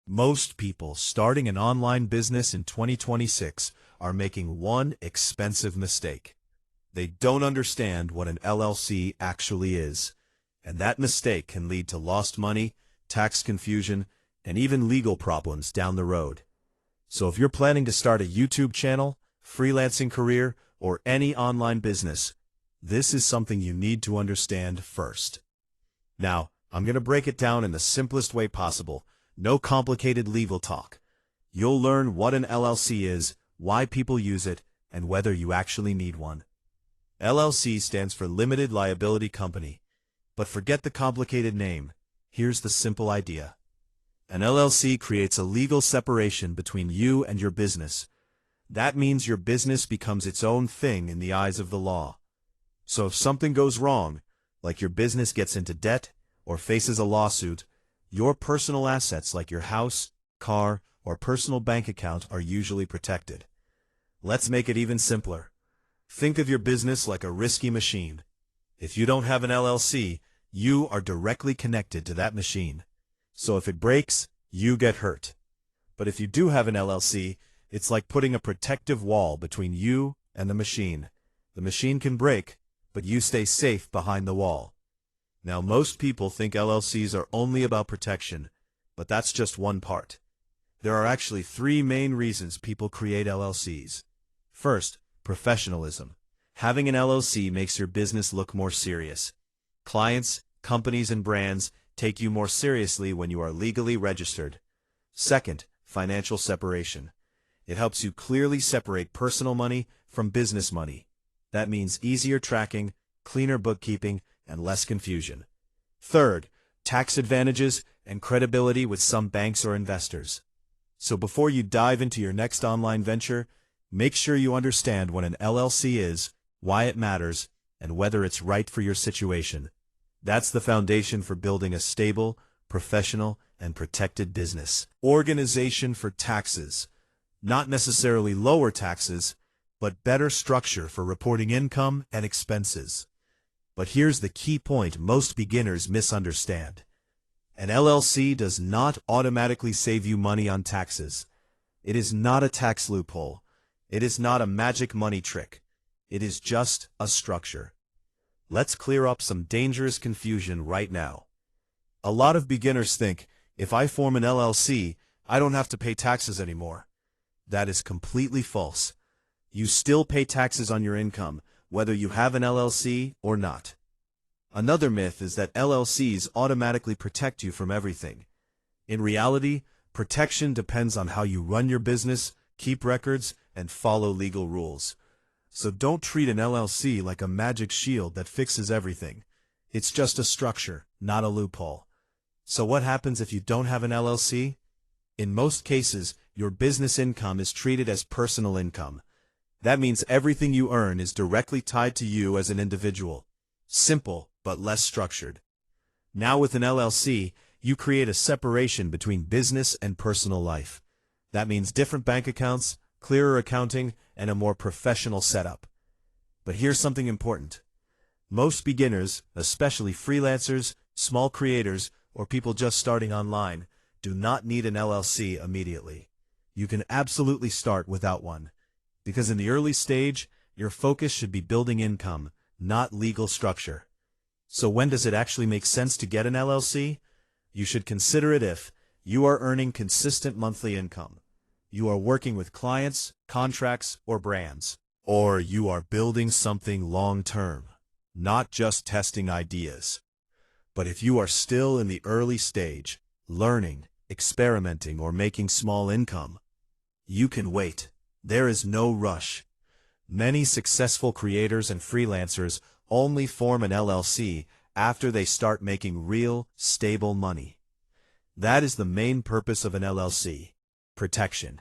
Most people starting an online business in 2026 are making one expensive mistake. They don't understand what an LLC actually is, and that mistake can lead to lost money, tax confusion, and even legal problems down the road. So if you're planning to start a YouTube channel, freelancing career, or any online business, this is something you need to understand first. Now, I'm going to break it down in the simplest way possible. No complicated legal talk. You'll learn what an LLC is, why people use it, and whether you actually need one. LLC stands for Limited Liability Company. But forget the complicated name. Here's the simple idea. An LLC creates a legal separation between you and your business. That means your business becomes its own thing in the eyes of the law. So if something goes wrong, like your business gets into debt or faces a lawsuit, your personal assets like your house, car, or personal bank account are usually protected. Let's make it even simpler. Think of your business like a risky machine. If you don't have an LLC, you are directly connected to that machine. So if it breaks, you get hurt. But if you do have an LLC, it's like putting a protective wall between you and the machine. The machine can break, but you stay safe behind the wall. Now, most people think LLCs are only about protection, but that's just one part. There are actually three main reasons people create LLCs. First, professionalism. Having an LLC makes your business look more serious. Clients, companies, and brands take you more seriously when you are legally registered. Second, financial separation. It helps you clearly separate personal money from business money. That means easier tracking, cleaner bookkeeping, and less confusion. Third, tax advantages and credibility with some banks or investors. So before you dive into your next online venture, make sure you understand what an LLC is, why it matters, and whether it's right for your situation. That's the foundation for building a stable, professional, and protected business. Organization for taxes. Not necessarily lower taxes, but better structure for reporting income and expenses. But here's the key point most beginners misunderstand. An LLC does not automatically save you money on taxes. It is not a tax loophole. It is not a magic money trick. It is just a structure. Let's clear up some dangerous confusion right now. A lot of beginners think, if I form an LLC, I don't have to pay taxes anymore. That is completely false. You still pay taxes on your income, whether you have an LLC or not. Another myth is that LLCs automatically protect you from everything. In reality, protection depends on how you run your business, keep records, and follow legal rules. So don't treat an LLC like a magic shield that fixes everything. It's just a structure, not a loophole. So what happens if you don't have an LLC? In most cases, your business income is treated as personal income. That means everything you earn is directly tied to you as an individual. Simple, but less structured. Now with an LLC, you create a separation between business and personal life. That means different bank accounts, clearer accounting, and a more professional setup. But here's something important. Most beginners, especially freelancers, small creators, or people just starting online, do not need an LLC immediately. You can absolutely start without one. Because in the early stage, your focus should be building income, not legal structure. So when does it actually make sense to get an LLC? You should consider it if you are earning consistent monthly income, you are working with clients, contracts, or brands, or you are building something long-term, not just testing ideas. But if you are still in the early stage, learning, experimenting, or making small income, you can wait. There is no rush. Many successful creators and freelancers only form an LLC after they start making real, stable money. That is the main purpose of an LLC: protection.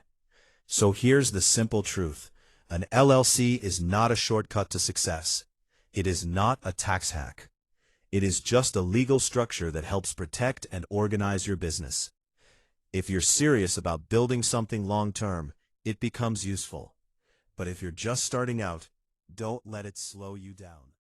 So here's the simple truth. An LLC is not a shortcut to success. It is not a tax hack. It is just a legal structure that helps protect and organize your business. If you're serious about building something long-term, it becomes useful. But if you're just starting out, don't let it slow you down.